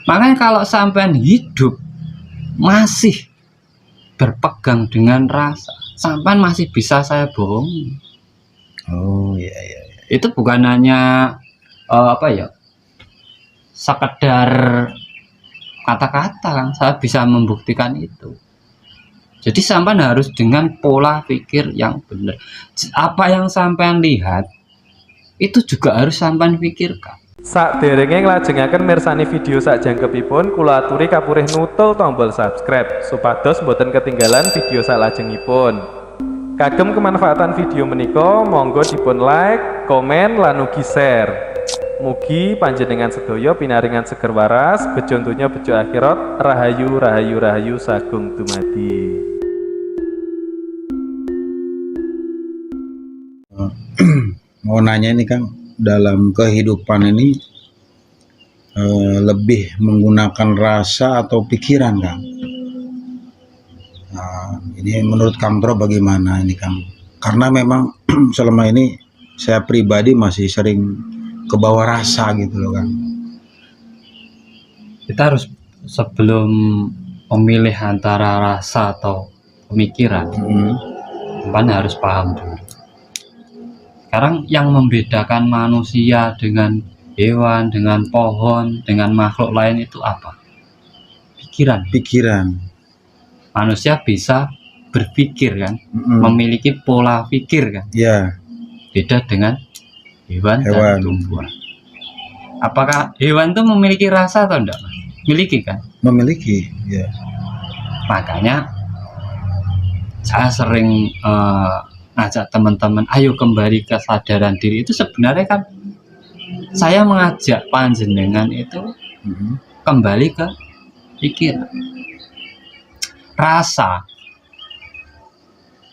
Makanya kalau sampean hidup masih berpegang dengan rasa, sampean masih bisa saya bohongi. Oh iya. Itu bukan hanya sekedar kata-kata kan, saya bisa membuktikan itu. Jadi sampean harus dengan pola pikir yang benar. Apa yang sampean lihat itu juga harus sampean pikirkan. Sakderenge nglajengaken mirsani video sakjangkepipun, kula aturi kapurih nutul tombol subscribe supados boten ketinggalan video salajengipun. Kagem kemanfaatan video menika monggo dipun like, komen lan ugi share. Mugi panjenengan sedaya pinaringan seger waras, bejo donya bejo akhirat, rahayu rahayu rahayu sagung dumadi. Mau nanya ini Kang, dalam kehidupan ini lebih menggunakan rasa atau pikiran Kang? Nah, ini menurut Kang Tro bagaimana ini Kang? Karena memang selama ini saya pribadi masih sering kebawa rasa gitu loh Kang. Kita harus sebelum memilih antara rasa atau pemikiran, kan harus paham dulu. Sekarang yang membedakan manusia dengan hewan, dengan pohon, dengan makhluk lain itu apa? Pikiran. Manusia bisa berpikir kan, memiliki pola pikir kan. Ya. Beda dengan hewan dan tumbuhan. Apakah hewan itu memiliki rasa atau enggak? Memiliki kan? Memiliki, ya. Makanya saya sering ngajak teman-teman, ayo kembali ke kesadaran diri. Itu sebenarnya kan saya mengajak panjenengan itu kembali ke pikiran. Rasa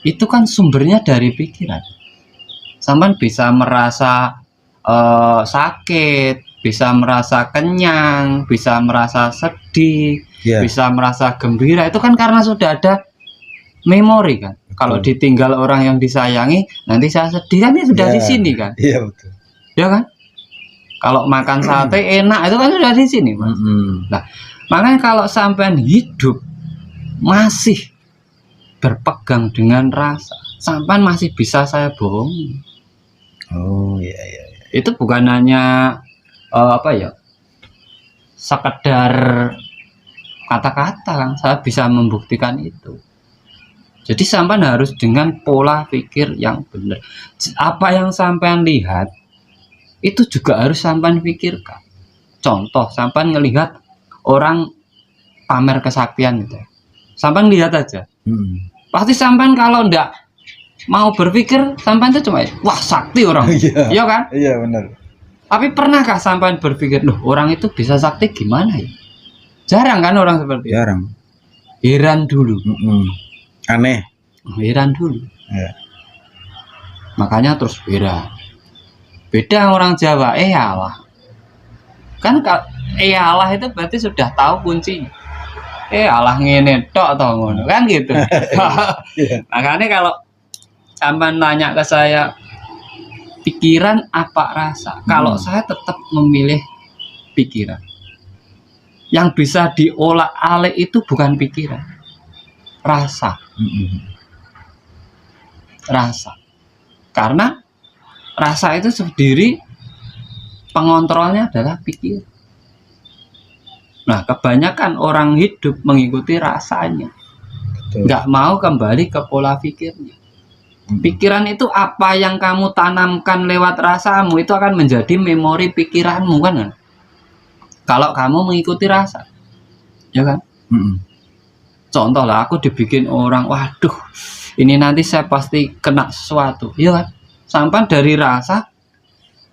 itu kan sumbernya dari pikiran. Sampai bisa merasa sakit, bisa merasa kenyang, bisa merasa sedih, bisa merasa gembira. Itu kan karena sudah ada memori kan. Kalau ditinggal orang yang disayangi, nanti saya sedih kan, ini sudah di sini kan. Iya betul. Ya kan? Kalau makan sate enak, itu kan sudah di sini Mas. Nah, makanya kalau sampean hidup masih berpegang dengan rasa, sampean masih bisa saya bohongi. Oh iya. Itu bukan hanya sekedar kata-kata kan, saya bisa membuktikan itu. Jadi sampean harus dengan pola pikir yang benar. Apa yang sampean lihat itu juga harus sampean pikirkan. Contoh, sampean ngelihat orang pamer kesaktian gitu. Sampean lihat aja. Pasti sampean kalau enggak mau berpikir, sampean itu cuma wah sakti orang. Iya kan? Iya benar. Tapi pernahkah sampean berpikir, loh orang itu bisa sakti gimana ya? Jarang kan orang seperti itu. Jarang. Heran dulu. Aneh. Heran dulu. Ya. Makanya terus beda orang Jawa. Allah. Kan Allah itu berarti sudah tahu kuncinya. Allah ngene tok atau ngono kan gitu. Makanya kalau sampean nanya ke saya pikiran apa rasa, kalau saya tetap memilih pikiran. Yang bisa diolah-alik itu bukan pikiran, rasa. Rasa. Karena rasa itu sendiri pengontrolnya adalah pikiran. Nah, kebanyakan orang hidup mengikuti rasanya. Nggak mau kembali ke pola pikirnya. Pikiran itu apa yang kamu tanamkan lewat rasamu, itu akan menjadi memori pikiranmu kan? Kalau kamu mengikuti rasa. Ya kan? Contoh lah, aku dibikin orang, waduh, ini nanti saya pasti kena sesuatu. Ya kan? Sampai dari rasa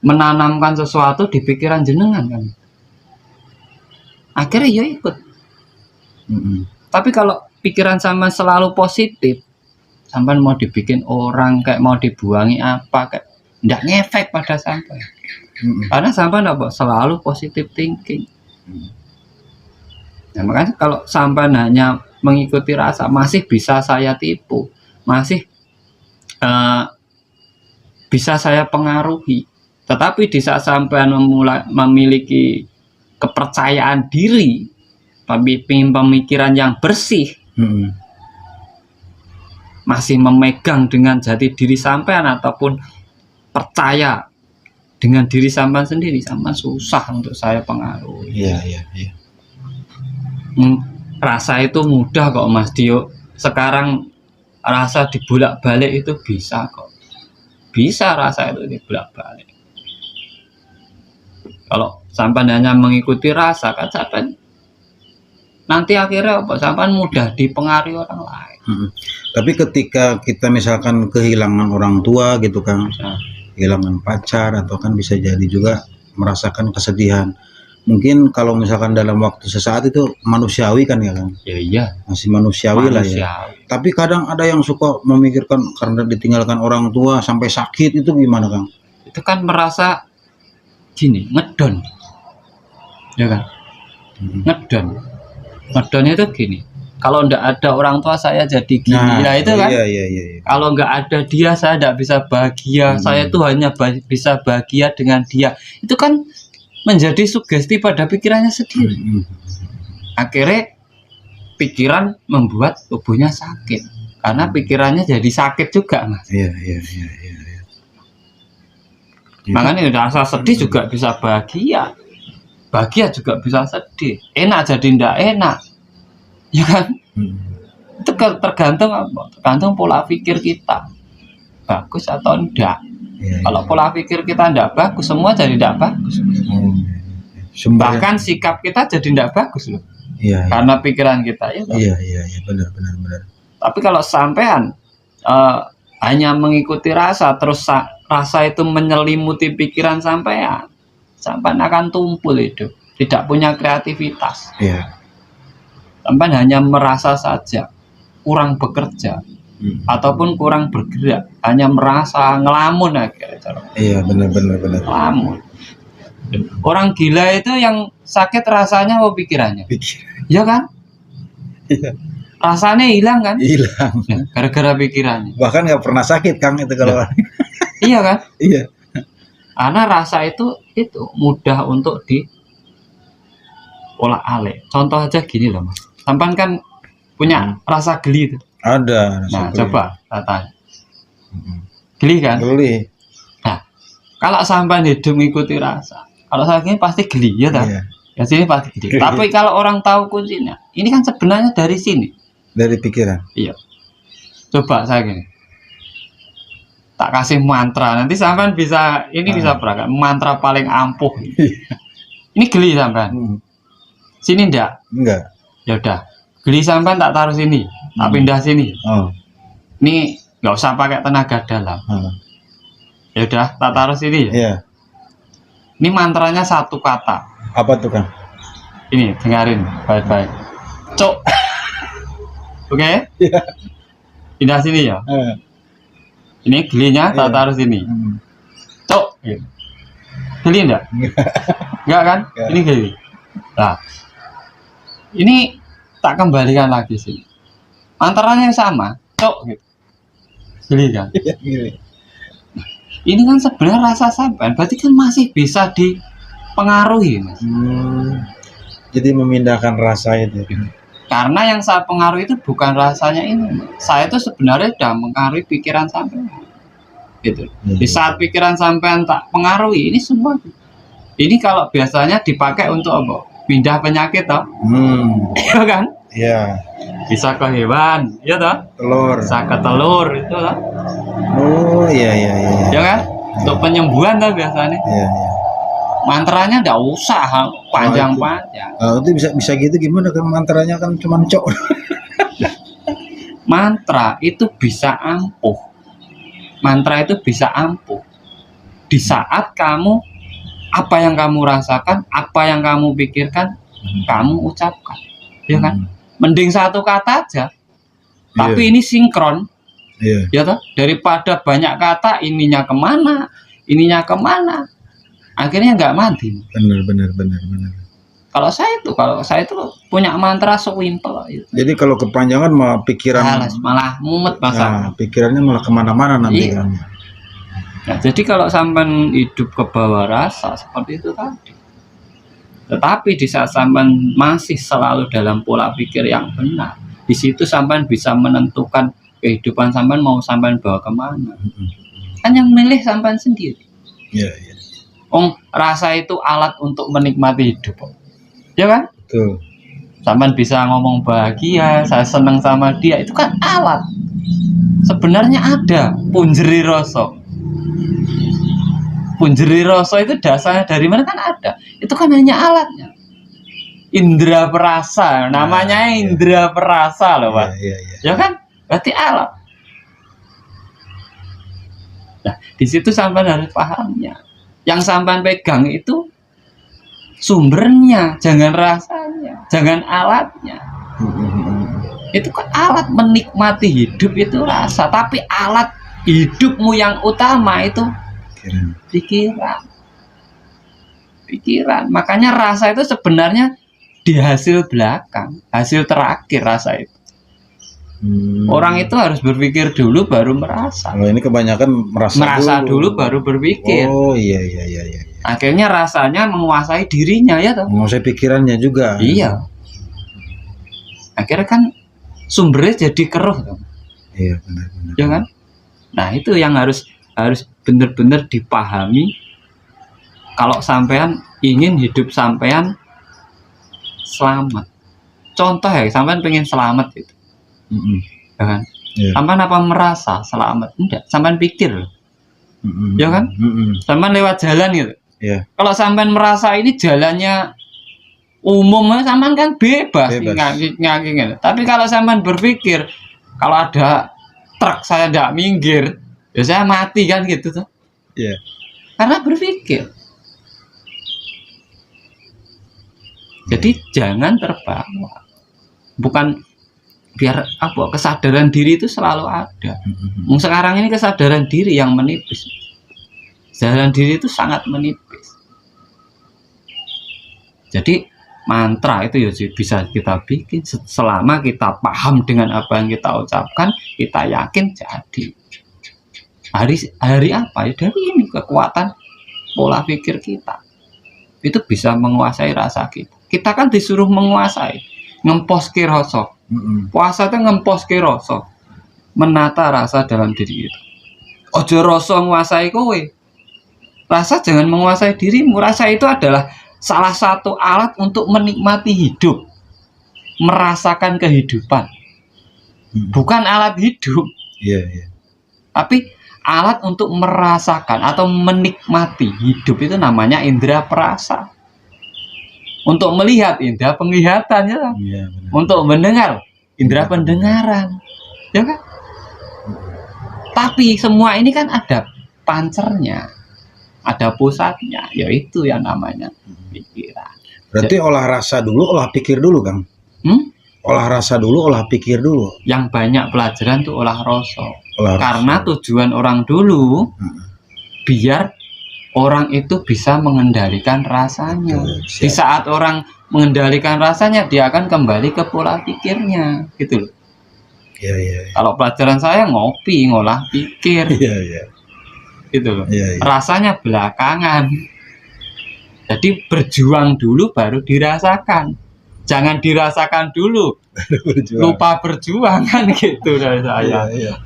menanamkan sesuatu di pikiran jenengan kan. Akhirnya ya ikut. Tapi kalau pikiran sampai selalu positif, sampai mau dibikin orang kayak mau dibuangi apa kayak nggak ngefek pada sampai. Karena sampai selalu positive thinking. Nah, makanya kalau sampai hanya mengikuti rasa, masih bisa saya tipu, masih bisa saya pengaruhi. Tetapi di saat sampai memiliki kepercayaan diri, pemikiran yang bersih, masih memegang dengan jati diri sampean ataupun percaya dengan diri sampean sendiri, sampean susah untuk saya pengaruhi. Iya. Rasa itu mudah kok Mas Dio. Sekarang rasa dibolak-balik itu bisa kok. Bisa rasa itu dibolak-balik. Kalau sampean hanya mengikuti rasa kan sampean nanti akhirnya apa? Sampean mudah dipengaruhi orang lain. Tapi ketika kita misalkan kehilangan orang tua gitu kan, kehilangan pacar atau kan bisa jadi juga merasakan kesedihan. Mungkin kalau misalkan dalam waktu sesaat itu manusiawi kan ya kan? Ya iya, Masih manusiawi lah ya. Tapi kadang ada yang suka memikirkan karena ditinggalkan orang tua sampai sakit, itu gimana Kang? Itu kan merasa gini, ngedon. Ya kan? Ngedon. Ngedonnya itu gini. Kalau ndak ada orang tua saya jadi gini. Nah itu kan. Iya. Kalau nggak ada dia saya ndak bisa bahagia. Saya tuh hanya bisa bahagia dengan dia. Itu kan menjadi sugesti pada pikirannya sendiri. Akhirnya pikiran membuat tubuhnya sakit. Karena pikirannya jadi sakit juga, Mas. Iya. Makanya rasa sedih juga bisa bahagia. Bahagia juga bisa sedih. Enak jadi ndak enak. Ya kan? Itu tergantung apa? Tergantung pola pikir kita. Bagus atau enggak. Kalau pola pikir kita enggak bagus, semua jadi enggak bagus. Bahkan sikap kita jadi enggak bagus loh. Iya. Karena pikiran kita ya. Iya, benar. Tapi kalau sampean hanya mengikuti rasa, terus rasa itu menyelimuti pikiran sampean akan tumpul hidup, tidak punya kreativitas. Iya. Sampean hanya merasa saja, kurang bekerja, ataupun kurang bergerak, hanya merasa ngelamun akhirnya. Iya, benar. Ngelamun. Orang gila itu yang sakit rasanya apa pikirannya? Ya kan? Iya. Rasanya hilang kan? Hilang. Ya, gara-gara pikirannya. Bahkan nggak pernah sakit Kang itu kalau. Iya kan? Iya. Karena rasa itu mudah untuk diolah alik. Contoh aja gini loh Mas. Sampai kan punya rasa geli itu. Ada. Nah coba tanya. Geli kan? Geli. Nah kalau sampai hidup mengikuti rasa, kalau saya gini pasti geli ya tak? Iya. Ya sini pasti geli. Tapi kalau orang tahu kuncinya, ini kan sebenarnya dari sini. Dari pikiran. Iya. Coba saya gini. Tak kasih mantra, nanti sampean bisa bisa peragam mantra paling ampuh. Ini geli sampean. Sini enggak? Enggak. Ya udah. Geli sampean tak taruh sini, tak pindah sini. Ini nggak usah pakai tenaga dalam. Ya udah, tak taruh sini ya. Iya. Ini mantranya satu kata. Apa tuh Kang? Ini dengarin baik-baik. Cok. Oke? Iya. Pindah sini ya. Ini gelinya tak taruh sini. Cok. Gitu. Geli enggak? Enggak kan? Enggak. Ini geli. Nah. Ini tak kembalikan lagi sini. Mantranya yang sama. Cok gitu. Geli kan? Iya, geli. Ini kan sebenarnya rasa sampean, berarti kan masih bisa dipengaruhi, Mas. Jadi memindahkan rasa itu. Karena yang saya pengaruhi itu bukan rasanya ini. Saya itu sebenarnya sudah mengaruhi pikiran sampean. Gitu. Di saat pikiran sampean tak pengaruhi, ini semua. Ini kalau biasanya dipakai untuk apa? Pindah penyakit toh. Iya kan? Iya. Bisa ke hewan, ya toh? Telur. Bisa ke telur itu toh. Oh, iya. Ya kan? Untuk penyembuhan toh biasanya. Iya. Mantranya enggak usah panjang-panjang. Itu bisa gitu gimana kan mantranya kan cuma cok. Mantra itu bisa ampuh. Mantra itu bisa ampuh. Di saat kamu apa yang kamu rasakan, apa yang kamu pikirkan, kamu ucapkan. Ya kan? Mending satu kata aja. Tapi ini sinkron. Iya. Ya toh? Daripada banyak kata ininya kemana, akhirnya nggak mati. Benar. Kalau saya itu punya mantra sewimple gitu. Jadi kalau kepanjangan malah pikiran malah mumet masalah. Pikirannya malah kemana-mana nanti Iya. kan. Nah, jadi kalau sampai hidup ke bawah rasa seperti itu tadi, Tetapi di saat sampean masih selalu dalam pola pikir yang benar, di situ sampean bisa menentukan kehidupan sampean mau sampean bawa kemana. Kan yang milih sampean sendiri. Iya, iya. Rasa itu alat untuk menikmati hidup, ya kan? Betul. Sampean bisa ngomong bahagia, saya senang sama dia, itu kan alat. Sebenarnya ada punjeri rasa. Punjeri rasa itu dasarnya dari mana kan ada. Itu kan hanya alatnya. Indra perasa, namanya indra perasa loh, Pak. Iya, iya. Ya kan? Berarti alat. Nah, di situ sampean harus pahamnya. Yang sampean pegang itu sumbernya, jangan rasanya, jangan alatnya. Itu kan alat menikmati hidup itu rasa, tapi alat hidupmu yang utama itu pikiran. Makanya rasa itu sebenarnya di hasil belakang, hasil terakhir rasa itu. Orang itu harus berpikir dulu baru merasa. Kalau ini kebanyakan merasa dulu baru berpikir. Oh iya. Akhirnya rasanya menguasai dirinya ya toh. Menguasai pikirannya juga. Iya. Akhirnya kan sumbernya jadi keruh toh. Iya benar. Ya kan? Nah, itu yang harus benar-benar dipahami kalau sampean ingin hidup sampean selamat. Contoh ya, sampean pengen selamat gitu. Ya kan? Yeah. Sampean apa merasa selamat? Enggak, sampean pikir. Ya kan? Sampean lewat jalan gitu. Yeah. Kalau sampean merasa ini jalannya umum, sampean kan bebas. Ngaki gitu. Tapi kalau sampean berpikir kalau ada truk saya tidak minggir, ya saya mati kan gitu tuh. Yeah. Karena berpikir. Jadi jangan terbawa. Bukan biar apa, kesadaran diri itu selalu ada. Sekarang ini kesadaran diri yang menipis. Kesadaran diri itu sangat menipis. Jadi mantra itu ya bisa kita bikin selama kita paham dengan apa yang kita ucapkan, kita yakin jadi. Hari apa ya? Dari ini kekuatan pola pikir kita. Itu bisa menguasai rasa kita. Kita kan disuruh menguasai, ngemposke rasa. Puasa itu ngemposke rasa, menata rasa dalam diri itu. Ojo rasa menguasai kowe. Rasa jangan menguasai dirimu. Rasa itu adalah salah satu alat untuk menikmati hidup, merasakan kehidupan. Bukan alat hidup. Iya. Tapi alat untuk merasakan atau menikmati hidup itu namanya indera perasa. Untuk melihat indera penglihatan ya. Iya, Untuk mendengar indera pendengaran. Ya kan? Tapi semua ini kan ada pancernya. Ada pusatnya, yaitu yang namanya pikiran. Berarti olah rasa dulu, olah pikir dulu, Kang. Olah rasa dulu, olah pikir dulu. Yang banyak pelajaran tuh olah rasa. Karena rasa. tujuan orang dulu biar orang itu bisa mengendalikan rasanya. Di saat orang mengendalikan rasanya, dia akan kembali ke pola pikirnya, gitu loh. Iya. Kalau pelajaran saya ngopi, ngolah pikir. Iya. Gitu loh. Iya. Rasanya belakangan. Jadi berjuang dulu baru dirasakan. Jangan dirasakan dulu. Lupa berjuang kan gitu dari saya. Iya.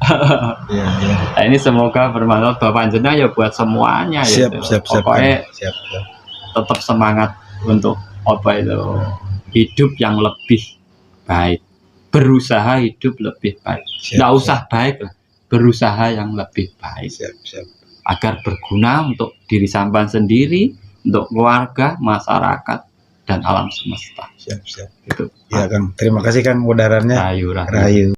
Nah, ini semoga bermanfaat Bapak Jenderal ya buat semuanya. Siap. Pokoknya tetap semangat untuk apa itu hidup yang lebih baik. Berusaha hidup lebih baik. Nggak usah baik lah. Berusaha yang lebih baik. Siap. Agar berguna untuk diri sampean sendiri, untuk keluarga, masyarakat, dan alam semesta. Siap. Itu. Ya, Kang. Terima kasih, Kang, udarannya. Rayu.